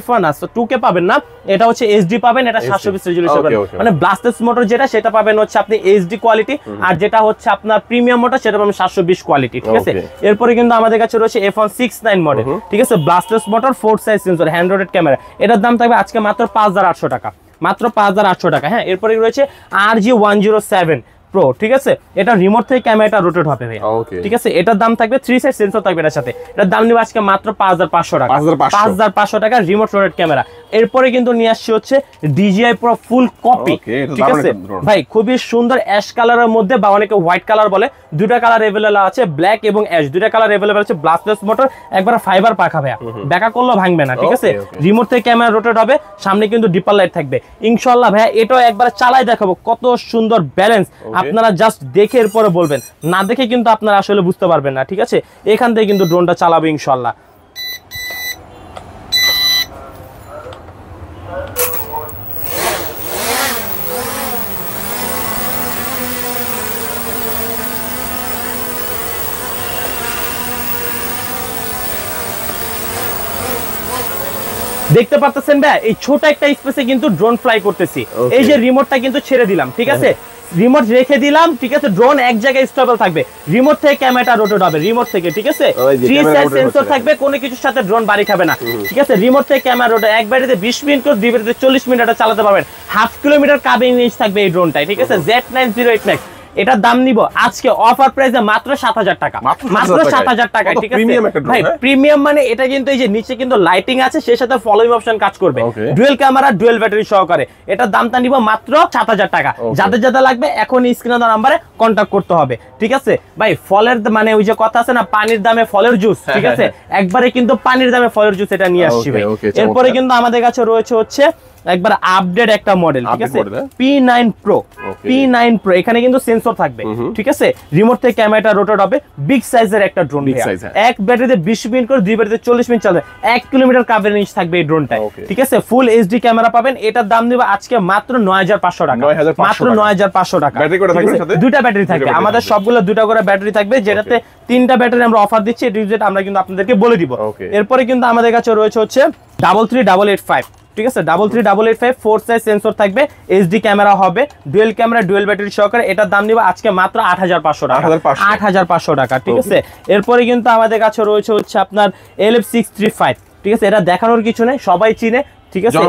F1 আছে, 2K পাবেন না, এটা হচ্ছে HD পাবেন, এটা 720 রেজুলেশন পাবেন। মানে ব্লাস্টলেস মোটর যেটা সেটা পাবেন হচ্ছে আপনি HD কোয়ালিটি, আর যেটা হচ্ছে আপনার প্রিমিয়াম মোটর সেটা পাবেন 720 কোয়ালিটি, ঠিক আছে। এরপরে কিন্তু আমাদের কাছে রয়েছে F1 69 মডেল, ঠিক আছে, ব্লাস্টলেস motor, 4 size sensor, hand রোটেড camera. এটার দাম থাকবে আজকে মাত্র 5800 টাকা, মাত্র 5800 টাকা। হ্যাঁ, এরপরে রয়েছে RG107 Pro, ঠিক আছে, এটা রিমোট থেকে ক্যামেরাটা রোটেট হবে ভাই, ঠিক আছে। এটার দাম থাকবে 3 সাইড সেন্সর থাকবে এর সাথে। এটার দাম নিব আজকে মাত্র 5500 টাকা, 5500 টাকা রিমোট রোটেট ক্যামেরা। এরপরে কিন্তু নিয়ে আসছে হচ্ছে DJI Pro ফুল কপি, ঠিক আছে ভাই, খুবই সুন্দর অ্যাশ কালারের মধ্যে, বা অনেকে হোয়াইট কালার বলে, দুটো কালার अवेलेबल আছে, ব্ল্যাক এবং অ্যাশ, দুটো কালার अवेलेबल আছে। ব্লাস্টলেস মোটর, একবার ফাইবার পাকা ভাই, ব্যাকা করলেও ভাঙবে না, ঠিক আছে। রিমোট থেকে ক্যামেরা রোটেট হবে, সামনে কিন্তু ডিপার লাইট থাকবে ইনশাআল্লাহ ভাই। এটাও একবার চালাই দেখাবো কত সুন্দর ব্যালেন্স, আপনারা জাস্ট দেখে এরপরে বলবেন, না দেখে কিন্তু আপনারা আসলে বুঝতে পারবেন না, ঠিক আছে। এখান থেকে কিন্তু ড্রোনটা চালাবে ইনশাআল্লাহ। দেখতে পাচ্ছেন ভাই, এই ছোট একটা স্পেসে কিন্তু ড্রোন ফ্লাই করতেছি। এই যে রিমোটটা কিন্তু ছেড়ে দিলাম, ঠিক আছে, রিমোট রেখে দিলাম, ঠিক আছে, ড্রোন এক জায়গায় স্টেবল থাকবে, রিমোট থেকে ক্যামেরাটা রোটেট হবে, রিমোট থেকে, ঠিক আছে, 3 সাইড সেন্সর থাকবে, কোনো কিছুর সাথে ড্রোন বাড়ি খাবে না, ঠিক আছে। রিমোট থেকে ক্যামেরা রোটেট, এক ব্যাটারিতে 20 মিনিট করে, দুই ব্যাটারিতে 40 মিনিট এটা চালাতে পারবেন। 1/2 কিলোমিটার কাবিং রেঞ্জ থাকবে এই ড্রোনটাই, ঠিক আছে। Z908 Max, এটার দাম নিব আজকে অফার প্রাইসে মাত্র 7000 টাকা, মাত্র 7000 টাকা, ঠিক আছে ভাই। প্রিমিয়াম মানে এটা কিন্তু এই যে নিচে কিন্তু লাইটিং আছে, সেই সাথে ফলোইং অপশন কাজ করবে, ডুয়াল ক্যামেরা, ডুয়াল ব্যাটারি সহকারে। এটার দামটা নিব মাত্র 7000 টাকা। যাদের যাদের লাগবে এখন স্ক্রিনে দেওয়া নম্বরে কন্টাক্ট করতে হবে, ঠিক আছে ভাই। ফলের মানে ওই যে কথা আছে না, পানির দামে ফলের জুস, ঠিক আছে, একবারে কিন্তু পানির দামে ফলের জুস এটা নিয়ে আসছি ভাই। এরপরে কিন্তু আমাদের কাছে রয়েছে হচ্ছে একবার আপডেট একটা মডেল, ঠিক আছে, P9 Pro, P9 Pro। এখানে কিন্তু সেন্সর থাকবে, ঠিক আছে, রিমোট থেকে ক্যামেরাটা রোটেট হবে, বিগ সাইজের একটা ড্রোন, এক ব্যাটারিতে 20 মিনিট করে, দুই ব্যাটারিতে 40 মিনিট চলবে, 1 কিলোমিটার কাভার রেঞ্জ থাকবে এই ড্রোনটা, ঠিক আছে। ফুল HD ক্যামেরা পাবেন। এটার দাম দিব আজকে মাত্র 9500 টাকা, মাত্র 9500 টাকা। দুইটা ব্যাটারি থাকবে আমাদের, সবগুলো দুইটা করে ব্যাটারি থাকবে, যেটাতে 3টা ব্যাটারি আমরা অফার দিচ্ছি, এটা আমরা কিন্তু আপনাদেরকে বলে দিব। এরপরে কিন্তু আমাদের কাছে রয়েছে হচ্ছে 33885, ঠিক আছে, 33885 4 সাইজ সেন্সর থাকবে, HD ক্যামেরা হবে, ডুয়াল ক্যামেরা, ডুয়াল ব্যাটারি সহকারে। এটার দাম নিব আজকে মাত্র 8500 টাকা, 8500 টাকা, ঠিক আছে। এরপরে কিন্তু আমাদের কাছে রয়েছে হচ্ছে আপনার LF635, ঠিক আছে, এটা দেখানোর কিছু নেই, সবাই চিনে, ঠিক আছে,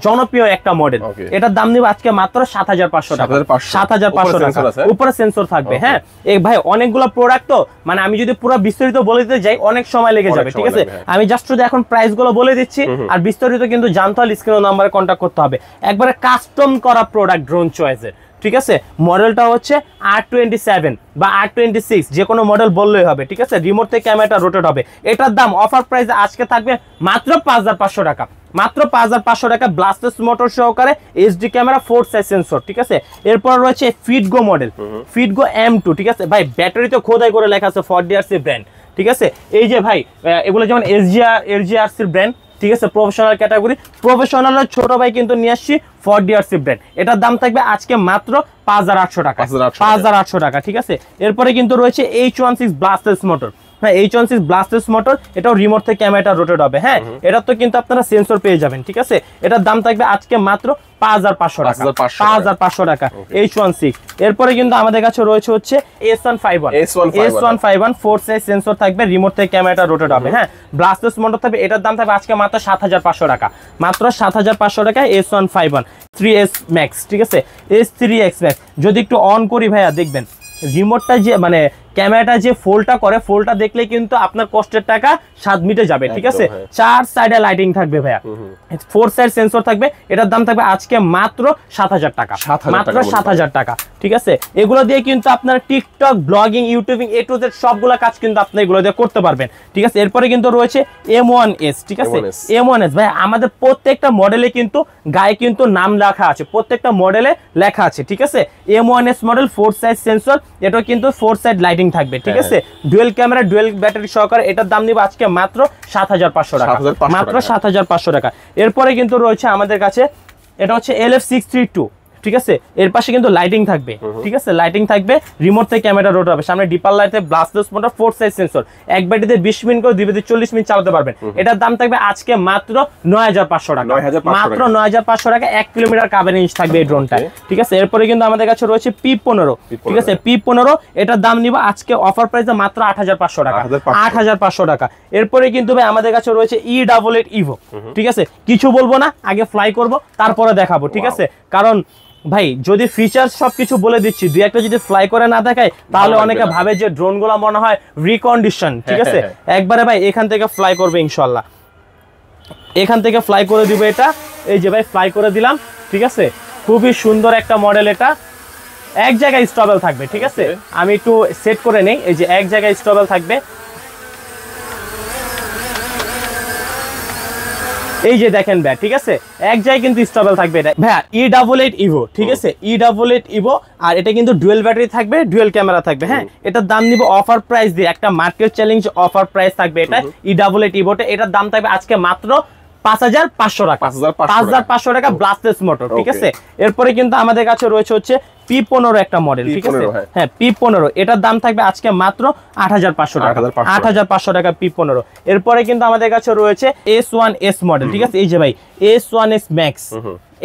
জনপ্রিয় একটা মডেল। এটার দাম নিব আজকে মাত্র 7500 টাকা, 7500 টাকা, উপরে সেন্সর থাকবে। হ্যাঁ এই ভাই অনেকগুলো প্রোডাক্ট, তো মানে আমি যদি পুরো বিস্তারিত বলে দিতে যাই অনেক সময় লেগে যাবে, ঠিক আছে। আমি জাস্ট শুধু এখন প্রাইস গুলো বলে দিচ্ছি, আর বিস্তারিত কিন্তু জানতে হলে স্ক্রিন নাম্বারে কন্ট্যাক্ট করতে হবে। একবারে কাস্টম করা প্রোডাক্ট ড্রোন চয়েসের, ঠিক আছে। মডেলটা হচ্ছে R27 বা R26, যে কোনো মডেল বললেই হবে, ঠিক আছে। রিমোট থেকে ক্যামেরাটা রোটেট হবে। এটার দাম অফার প্রাইসে আজকে থাকবে মাত্র 5500 টাকা, মাত্র 5500 টাকা, ব্লাস্টলেস মোটর সহকারে, HD ক্যামেরা, 4 সাইজ সেন্সর, ঠিক আছে। এরপর রয়েছে ফিটগো মডেল, ফিটগো M2, ঠিক আছে ভাই, ব্যাটারিতে খোদাই করে লেখা আছে 4DRC ব্র্যান্ড, ঠিক আছে। এই যে ভাই এগুলো যেমন LGRC ব্র্যান্ড, ঠিক আছে, প্রফেশনাল ক্যাটাগরি, প্রফেশনালের ছোট ভাই কিন্তু নিয়ে আসছি 4DRC ব্র্যান্ড। এটার দাম থাকবে আজকে মাত্র 5800 টাকা, 5800 টাকা, ঠিক আছে। এরপরে কিন্তু রয়েছে H16 ব্লাস্টলেস মোটর, হ্যাঁ, H16 ব্লাস্টলেস মোটর, এটাও রিমোট থেকে ক্যামেরাটা রোটেট হবে। হ্যাঁ, এটা তো কিন্তু আপনারা সেন্সর পেয়ে যাবেন, ঠিক আছে। এটার দাম থাকবে আজকে মাত্র 5500 টাকা, 5500 টাকা, H16। এরপরে কিন্তু আমাদের কাছে রয়েছে হচ্ছে S151 4 সাইজ সেন্সর থাকবে, রিমোট থেকে ক্যামেরাটা রোটেট হবে। হ্যাঁ, ব্লাস্টলেস মোটর থাকবে, এটার দাম থাকবে আজকে মাত্র 7500 টাকা, মাত্র 7500 টাকা, S151 3S Max, ঠিক আছে, S3X Max। যদি একটু অন করি ভাইয়া দেখবেন রিমোটটা যে মানে ক্যামেরাটা যে ফোল্ডটা করে, ফোল্ডটা দেখলে কিন্তু আপনার কষ্টের টাকা স্বাদ মিটে যাবে, ঠিক আছে। 4 সাইডে লাইটিং থাকবে ভাইয়া, 4 সাইড সেন্সর থাকবে। এটার দাম থাকবে আজকে মাত্র 7000 টাকা, মাত্র 7000 টাকা, ঠিক আছে। এগুলো দিয়ে কিন্তু আপনার TikTok, blogging, YouTubing, A to Z সবগুলো কাজ কিন্তু আপনি এগুলো দিয়ে করতে পারবেন, ঠিক আছে। এরপরে কিন্তু রয়েছে M1S, ঠিক আছে, M1S ভাই আমাদের প্রত্যেকটা মডেলে কিন্তু গায়ে কিন্তু নাম লেখা আছে, প্রত্যেকটা মডেলে লেখা আছে, ঠিক আছে। M1S মডেল 4 সাইজ সেন্সর, এটা কিন্তু 4 সাইড লাইটিং থাকবে, ঠিক আছে, ডুয়েল ক্যামেরা ডুয়েল ব্যাটারি সহকারে। এটার দাম নিব আজকে মাত্র 7500 টাকা, মাত্র 7500 টাকা। এরপরে কিন্তু রয়েছে আমাদের কাছে, এটা হচ্ছে LF632, ঠিক আছে। এর পাশে কিন্তু লাইটিং থাকবে, ঠিক আছে, লাইটিং থাকবে, রিমোট থেকে ক্যামেরা রোট হবে, সামনে ডিপার লাইটে ব্লাস্টলেস মোটর, 4 সাইজ সেন্সর, এক ব্যাটারিতে 20 মিনিট করে 2 ব্যাটারি 40 মিনিট চালাতে পারবেন। এটার দাম থাকবে আজকে মাত্র 9500 টাকা, মাত্র 9500 টাকা। 1 কিলোমিটার কাভারেজ থাকবে এই ড্রোনটা, ঠিক আছে। এরপরে কিন্তু আমাদের কাছে রয়েছে P15, ঠিক আছে, P15 এটার দাম নিব আজকে অফার প্রাইসে মাত্র 8500 টাকা, 8500 টাকা। এরপরে কিন্তু ভাই আমাদের কাছে রয়েছে E88 Evo, ঠিক আছে। কিছু বলবো না, আগে ফ্লাই করব তারপরে দেখাবো, ঠিক আছে। কারণ ভাই যদি ফিচার সবকিছু বলে দিচ্ছি, দুই একটা যদি ফ্লাই করে না দেখায় তাহলে অনেকে ভাবে যে ড্রোন গুলা মনে হয় রিকন্ডিশন, ঠিক আছে। একবারে ভাই এখান থেকে ফ্লাই করবে ইনশাআল্লাহ, এখান থেকে ফ্লাই করে দিব এটা, এই যে ভাই ফ্লাই করে দিলাম, ঠিক আছে। খুবই সুন্দর একটা মডেল, এটা এক জায়গায় স্টেবল থাকবে, ঠিক আছে। আমি একটু সেট করে নেই, এই যে এক জায়গায় স্টেবল থাকবে, এই যে দেখেন ভাই, ঠিক আছে, এক জায়গায় কিন্তু স্টেবল থাকবে এটা ভাই। E88 Evo, ঠিক আছে, E88 Evo, আর এটা কিন্তু ডুয়েল ব্যাটারি থাকবে, ডুয়েল ক্যামেরা থাকবে, হ্যাঁ। এটার দাম নিব অফার প্রাইস দিয়ে, একটা মার্কেট চ্যালেঞ্জ অফার প্রাইস থাকবে এটা E88 Evo টা। এটার দাম থাকবে আজকে মাত্র 5500 টাকা, 5500 টাকা ব্লাস্টলেস মোটর, ঠিক আছে। এরপরে কিন্তু আমাদের কাছে রয়েছে হচ্ছে P15 একটা মডেল, ঠিক আছে, হ্যাঁ P15, এটার দাম থাকবে আজকে মাত্র 8500 টাকা, 8500 টাকা P15। এরপরে কিন্তু আমাদের কাছে রয়েছে S1S মডেল, ঠিক আছে, এই যে ভাই S1S Max,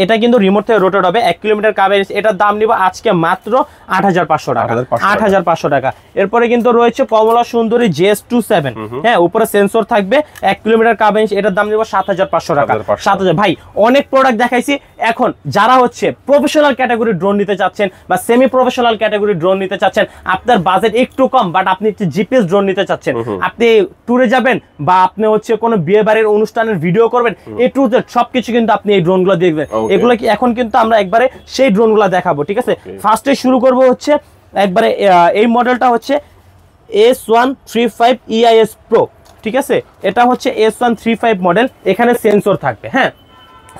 এটা কিন্তু রিমোট থেকে রোটেট হবে, 1 কিলোমিটার কাভারেজ। এটার দাম নিব আজকে মাত্র 8500 টাকা, 8500 টাকা। এরপরে কিন্তু রয়েছে কমলা সুন্দরী JS27, হ্যাঁ, উপরে সেন্সর থাকবে, 1 কিলোমিটার কাভারেজ। এটার দাম নিব 7500 টাকা, 7000। ভাই অনেক প্রোডাক্ট দেখাইছি, এখন যারা হচ্ছে প্রফেশনাল ক্যাটাগরি ড্রোন নিতে চাচ্ছেন বা সেমি প্রফেশনাল ক্যাটাগরি ড্রোন নিতে চাচ্ছেন, আপনার বাজেট একটু কম বাট আপনি একটু জিপিএস ড্রোন নিতে চাচ্ছেন, আপনি ট্যুরে যাবেন বা আপনি হচ্ছে কোনো বিয়ে বাড়ির অনুষ্ঠানের ভিডিও করবেন, এই টু জেড সবকিছু কিন্তু আপনি এই ড্রোনগুলো দেখবেন। এগুলো কি এখন কিন্তু আমরা একবারে সেই ড্রোনগুলো দেখাবো, ঠিক আছে। ফার্স্টে শুরু করব হচ্ছে একবারে এই মডেলটা হচ্ছে S135 EIS Pro, ঠিক আছে। এটা হচ্ছে S135 মডেল, এখানে সেন্সর থাকবে, হ্যাঁ।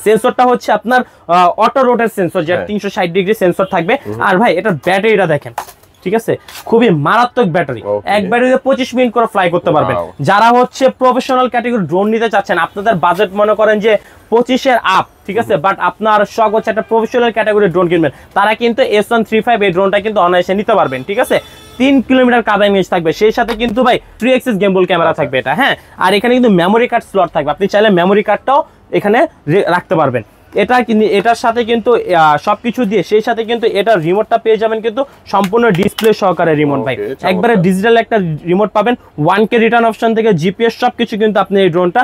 সেন্সরটা হচ্ছে আপনার অটো রোটেট সেন্সর, যেটা 360 ডিগ্রি সেন্সর থাকবে। আর ভাই এটার ব্যাটারিটা দেখেন, ঠিক আছে, খুবই মারাত্মক ব্যাটারি, এক ব্যাটারিতে 25 মিনিট করে ফ্লাই করতে পারবেন। যারা হচ্ছে প্রফেশনাল ক্যাটাগরি ড্রোন নিতে চাচ্ছেন, আপনাদের বাজেট মনে করেন যে 25-এর আপ, ঠিক আছে, বাট আপনার শখ হচ্ছে একটা প্রফেশনাল ক্যাটাগরি ড্রোন কিনবেন, তারা কিন্তু S135 এই ড্রোনটা কিন্তু অনায়াসে নিতে পারবেন, ঠিক আছে। 3 কিলোমিটার কাভারেজ থাকবে, সেই সাথে কিন্তু ভাই 3 এক্সিস গিম্বল ক্যামেরা থাকবে এটা, হ্যাঁ। আর এখানে কিন্তু মেমোরি কার্ড স্লট থাকবে, আপনি চাইলে মেমোরি কার্ডটাও এখানে রাখতে পারবেন। এটা কিন্তু এটার সাথে কিন্তু সবকিছু দিয়ে, সেই সাথে কিন্তু এটা রিমোটটা পেয়ে যাবেন কিন্তু সম্পূর্ণ ডিসপ্লে সহকারে রিমোট, ভাই একবারে ডিজিটাল একটা রিমোট পাবেন। 1K রিটার্ন অপশন থেকে জিপিএস সবকিছু কিন্তু আপনি এই ড্রোনটা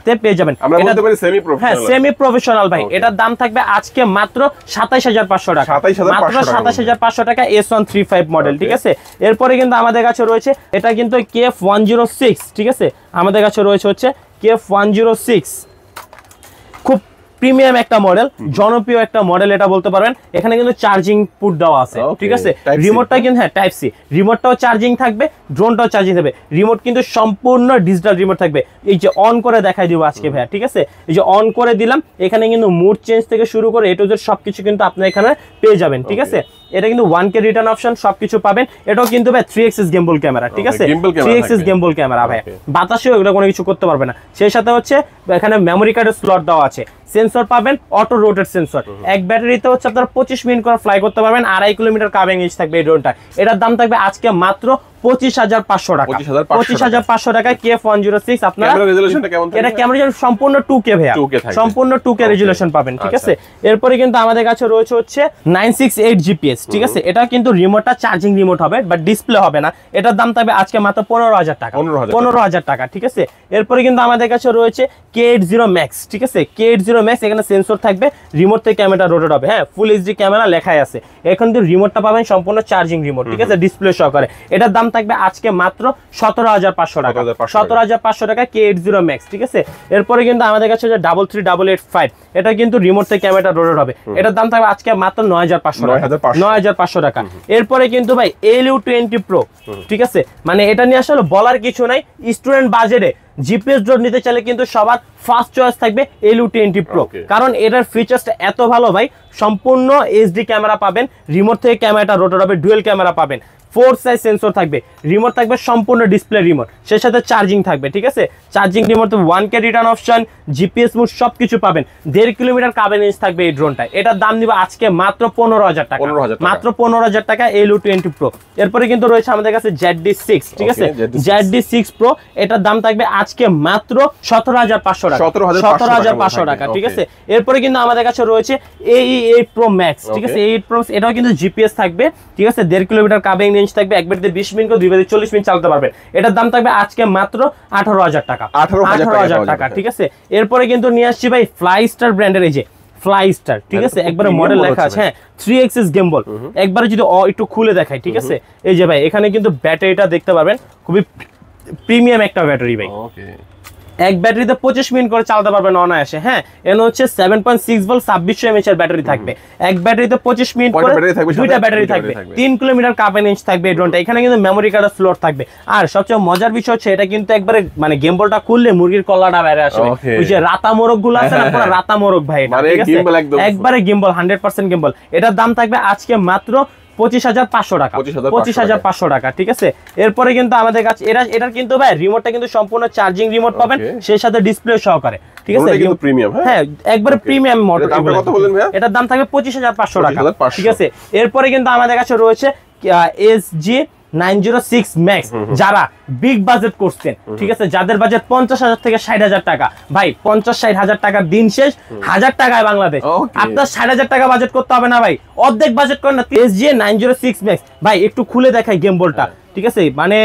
তে পেয়ে যাবেন।
আমরা বলতে পারি সেমি প্রফেশনাল,
হ্যাঁ সেমি প্রফেশনাল ভাই। এটার দাম থাকবে আজকে মাত্র 27500 টাকা, মাত্র 27500 টাকা S135 মডেল, ঠিক আছে। এরপরে কিন্তু আমাদের কাছে রয়েছে এটা কিন্তু KF106, ঠিক আছে, আমাদের কাছে রয়েছে হচ্ছে KF106, খুব প্রিমিয়াম একটা মডেল, জনপ্রিয় একটা মডেল এটা বলতে পারবেন। এখানে কিন্তু চার্জিং পুট দেওয়া আছে, ঠিক আছে। রিমোটটা কিন্তু হ্যাঁ টাইপ সি, রিমোটটাও চার্জিং থাকবে, ড্রোনটাও চার্জিং থাকবে। রিমোট কিন্তু সম্পূর্ণ ডিজিটাল রিমোট থাকবে। এই যে অন করে দেখাই দিব আজকে ভাইয়া, ঠিক আছে। এই যে অন করে দিলাম, এখানে কিন্তু মুড চেঞ্জ থেকে শুরু করে এ টু জেড সবকিছু কিন্তু আপনি এখানে পেয়ে যাবেন, ঠিক আছে। এটা কিন্তু 1K রিটার্ন অপশন সবকিছু পাবেন। এটাও কিন্তু ভাই 3 এক্সিস গিম্বল ক্যামেরা, ঠিক আছে, 3 এক্সিস গিম্বল ক্যামেরা ভাই, বাতাসেও এগুলো কোনো কিছু করতে পারবে না। সেই সাথে হচ্ছে এখানে মেমোরি কার্ডের স্লট দেওয়া আছে, সেন্সর পাবেন অটো রোটেট সেন্সর, এক ব্যাটারিতে হচ্ছে আপনারা 25 মিনিট করে ফ্লাই করতে পারবেন, 2.5 কিলোমিটার কাভারেজ থাকবে এই ড্রোনটা। এটার দাম থাকবে আজকে মাত্র 25500 টাকা, 25500 টাকা KF106। আপনারা এটা ক্যামেরা সম্পূর্ণ 2K ভাইয়া, সম্পূর্ণ 2K রেজুলেশন পাবেন, ঠিক আছে। এরপরে কিন্তু আমাদের কাছে রয়েছে হচ্ছে 968 GPS, ঠিক আছে। এটা কিন্তু রিমোটটা চার্জিং রিমোট হবে বাট ডিসপ্লে হবে না। এটার দাম থাকবে আজকে মাত্র 15000 টাকা, 15000 টাকা, ঠিক আছে। এরপরে কিন্তু আমাদের কাছে রয়েছে K80 Max, ঠিক আছে, K80 Max। এখানে সেন্সর থাকবে, রিমোট থেকে ক্যামেরা রোটেট হবে, হ্যাঁ, ফুল এইচডি ক্যামেরা লেখাই আছে। এখন কিন্তু রিমোটটা পাবেন সম্পূর্ণ চার্জিং রিমোট, ঠিক আছে, ডিসপ্লে সহকারে। এটার দাম থাকবে আজকে মাত্র 17500 টাকা, 17500 টাকা K80 Max, ঠিক আছে। এরপরে কিন্তু আমাদের কাছে যে 33885, এটা কিন্তু রিমোট থেকে ক্যামেরা রোটেট হবে। এটার দাম থাকবে আজকে মাত্র 9500 টাকা, 9500 টাকা। এরপরে কিন্তু ভাই LU20 Pro, ঠিক আছে, মানে এটা নিয়ে আসলে বলার কিছু নাই। স্টুডেন্ট বাজেটে জিপিএস ড্রোন নিতে চাইলে কিন্তু সবার ফার্স্ট চয়েস থাকবে LU20 Pro, কারণ এটার ফিচার্সটা এত ভালো ভাই। সম্পূর্ণ এইচডি ক্যামেরা পাবেন, রিমোট থেকে ক্যামেরাটা রোটেট হবে, ডুয়েল ক্যামেরা পাবেন, 4 সাইজ সেন্সর থাকবে, রিমোট থাকবে সম্পূর্ণ ডিসপ্লে রিমোট, সেই সাথে চার্জিং থাকবে, ঠিক আছে। Charging remote 1K return option, GPS mode সবকিছু পাবেন। 1.5 কিলোমিটার কাভার রেঞ্জ থাকবে এই ড্রোনটা। এটার দাম দিব আজকে মাত্র 15,000 টাকা, মাত্র 15,000 টাকা LU20 Pro। এরপরে কিন্তু রয়েছে আমাদের কাছে ZD6, ঠিক আছে, ZD6 Pro, এটার দাম থাকবে আজকে মাত্র 17,500 টাকা, 17,500 টাকা, ঠিক আছে। এরপরে কিন্তু আমাদের কাছে রয়েছে AE8 Pro Max, ঠিক আছে, AE8 Pro এটাও কিন্তু জিপিএস থাকবে, ঠিক আছে, 1.5 কিলোমিটার কাভারিং রেঞ্জ থাকবে, এক ব্যাটারিতে 20 মিনিট করে 2 ব্যাটারি 40 মিনিট চালাতে পারবেন। এটার দাম থাকবে আজকে মাত্র 18,000 টাকা, 18,000 টাকা, ঠিক আছে। এরপরে কিন্তু নিয়ে আসছি ভাই ফ্লাইস্টার ব্র্যান্ডের, এই যে ফ্লাইস্টার, ঠিক আছে, একবারে মডেল লেখা আছে, হ্যাঁ, 3 axis গিম্বল। একবারে যদি একটু খুলে দেখাই, ঠিক আছে, এই যে ভাই এখানে কিন্তু ব্যাটারিটা দেখতে পারবেন, খুবই প্রিমিয়াম একটা ব্যাটারি ভাই। এক ব্যাটারিতে 25 মিনিট করে চালাতে পারবেন অনায়াসে, হ্যাঁ। এর হচ্ছে 7.6 ভোল্ট 2600 mAh এর ব্যাটারি থাকবে। এক ব্যাটারিতে 25 মিনিট করে দুইটা ব্যাটারি থাকবে, 3 কিলোমিটার কাভার রেঞ্জ থাকবে এই ড্রোনটা। এখানে কিন্তু মেমোরি কার্ডের স্লট থাকবে। আর সবচেয়ে মজার বিষয় হচ্ছে এটা কিন্তু একবারে মানে গেমবলটা খুললে মুরগির কল্লাটা বাইরে আসবে, ওই যে রাতা মোরগ গুলো আছে না, পুরো রাতা মোরগ ভাই এটা, ঠিক আছে, একবারে গেমবল, 100% গেমবল। এটার দাম থাকবে আজকে মাত্র 25,500 টাকা, 25,500 টাকা, ঠিক আছে। এরপরে কিন্তু আমাদের কাছে এটার কিন্তু ভাই রিমোটটা কিন্তু সম্পূর্ণ চার্জিং রিমোট পাবেন, সেই সাথে ডিসপ্লে সহকারে, ঠিক আছে, কিন্তু প্রিমিয়াম, হ্যাঁ, একবারে প্রিমিয়াম মডেল। কত বলেন ভাই? এটার দাম থাকবে 25,500 টাকা, ঠিক আছে। এরপরে কিন্তু আমাদের কাছে রয়েছে SG906 Max, যারা বিগ বাজেট করছেন, ঠিক আছে, যাদের বাজেট 50,000 থেকে 60,000 টাকা, ভাই 50-60,000 টাকার দিন শেষ 1000 টাকায় বাংলাদেশ। আপনার 60,000 টাকা বাজেট করতে হবে না ভাই, অর্ধেক বাজেট করেন না, SG906 Max ভাই একটু খুলে দেখাই গেমবলটা, ঠিক আছে, মানে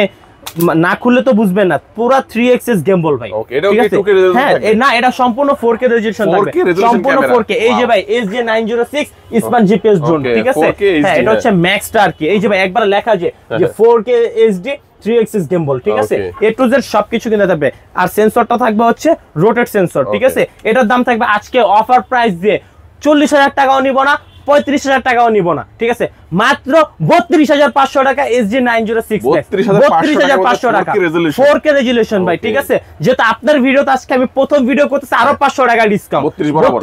না খুললে তো বুঝবেন না, পুরো 3 axis গেমবল ভাই, ঠিক আছে, হ্যাঁ, না এটা সম্পূর্ণ 4K রেজোলিউশন থাকবে, সম্পূর্ণ 4K। এই যে ভাই SG906 স্পান জিপিএস ড্রোন, ঠিক আছে, হ্যাঁ, এটা হচ্ছে ম্যাক্সটা আর কি। এই যে ভাই একবার লেখা যে 4K HD 3 axis গেমবল, ঠিক আছে, A to Z সবকিছু কিনতে থাকবে। আর সেন্সরটা থাকবে হচ্ছে রোটেট সেন্সর, ঠিক আছে। এটার দাম থাকবে আজকে অফার প্রাইস দিয়ে 40,000 টাকাও নিব না, 35,000 টাকাও নিব না, ঠিক আছে, মাত্র 32,500 টাকা SG906 32,500 টাকা 4K রেজোলিউশন ভাই, ঠিক আছে। যেহেতু আপনার ভিডিওতে আজকে আমি প্রথম ভিডিও করতেছি, আরো 500 টাকা ডিসকাউন্ট,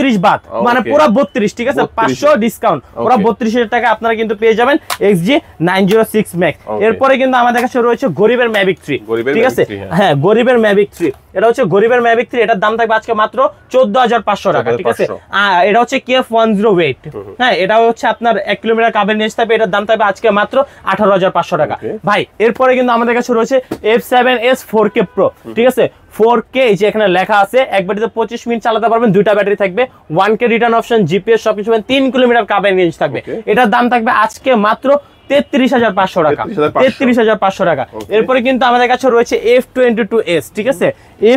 32 বাদ, মানে পুরো 32, ঠিক আছে, 500 ডিসকাউন্ট, পুরো 32,000 টাকা আপনারা কিন্তু পেয়ে যাবেন SG906 Max। এরপরে কিন্তু আমাদের কাছে রয়েছে গরিবের ম্যাভিক 3, ঠিক আছে, হ্যাঁ, গরিবের ম্যাভিক 3, এটা হচ্ছে গরিবের ম্যাভিক 3, এটার দাম থাকবে আজকে মাত্র 14,500 টাকা, ঠিক আছে। এটা হচ্ছে KF10 হ্যাঁ, এটা হচ্ছে আপনার 1 কিলোমিটার কাভার রেঞ্জ থাকবে, এটার দাম থাকবে আজকে মাত্র 18,500 টাকা ভাই। এরপরে কিন্তু আমাদের কাছে রয়েছে F7S 4K Pro, ঠিক আছে, 4K, যে এখানে লেখা আছে, এক ব্যাটারিতে 25 মিনিট চালাতে পারবেন, দুইটা ব্যাটারি থাকবে, 1K রিটার্ন অপশন, জিপিএস সবকিছু, 3 কিলোমিটার কাভার রেঞ্জ থাকবে। এটার দাম থাকবে আজকে মাত্র 33,500 টাকা, 33,500 টাকা। এরপরে কিন্তু আমাদের কাছে রয়েছে F22S, ঠিক আছে,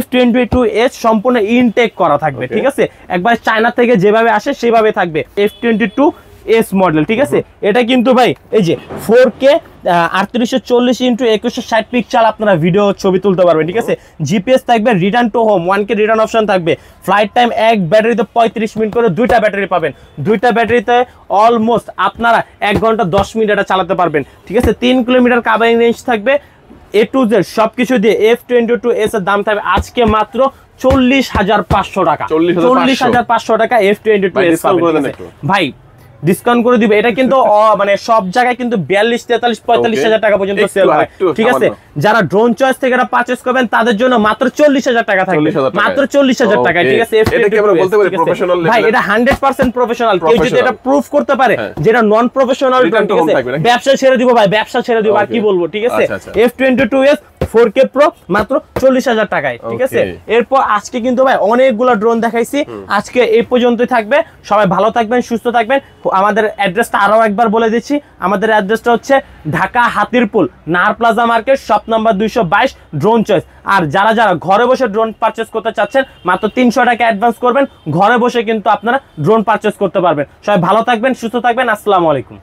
F22S সম্পূর্ণ ইনটেক করা থাকবে, ঠিক আছে, একবার চায়না থেকে যেভাবে আসে সেভাবে থাকবে F22S মডেল, ঠিক আছে। এটা কিন্তু ভাই এই যে 4K 3840x2160 পিক্সেল আপনারা ভিডিও ছবি তুলতে পারবেন, ঠিক আছে। জিপিএস থাকবে, return to home, 1K return option থাকবে, ফ্লাইট টাইম এক ব্যাটারিতে 35 মিনিট করে দুইটা ব্যাটারি পাবেন, দুইটা ব্যাটারিতে অলমোস্ট আপনারা 1 ঘন্টা 10 মিনিট এটা চালাতে পারবেন, ঠিক আছে। 3 কিলোমিটার কাভারিং রেঞ্জ থাকবে, A to Z সবকিছু দিয়ে F22S এর দাম থাকবে আজকে মাত্র 40,500 টাকা, 40,500 টাকা F22S ভাই ডিসকাউন্ট করে দিবে। এটা কিন্তু মানে সব জায়গায় কিন্তু 42, 43, 45,000 টাকা পর্যন্ত সেল হয়, ঠিক আছে। যারা ড্রোন চয়েস থেকে এটা পারচেজ করবেন তাদের জন্য মাত্র 40,000 টাকা থাকবে, মাত্র 40,000 টাকা, ঠিক আছে।
এটা কি আমরা বলতে পারি প্রফেশনাল
ভাই, এটা 100% প্রফেশনাল। কেউ যদি এটা প্রুফ করতে পারে যেটা নন প্রফেশনাল, ঠিক আছে, ব্যবসা ছেড়ে দিব ভাই, ব্যবসা ছেড়ে দিব, আর কি বলবো, ঠিক আছে। F22S 4K Pro মাত্র 40,000 টাকায়, ঠিক আছে। এরপর আজকে কিন্তু ভাই অনেকগুলো ড্রোন দেখাইছি, আজকে এই পর্যন্তই থাকবে। সবাই ভালো থাকবেন, সুস্থ থাকবেন। আমাদের অ্যাড্রেসটা আরো একবার বলে দিচ্ছি, আমাদের অ্যাড্রেসটা হচ্ছে Dhaka Hatirpul Nahar plaza market, shop number 222, drone choice. আর যারা যারা ঘরে বসে ড্রোন পারচেজ করতে চাচ্ছেন, মাত্র 300 টাকা অ্যাডভান্স করবেন, ঘরে বসে কিন্তু আপনারা ড্রোন পারচেজ করতে পারবেন। সবাই ভালো থাকবেন, সুস্থ থাকবেন, আসসালামু আলাইকুম।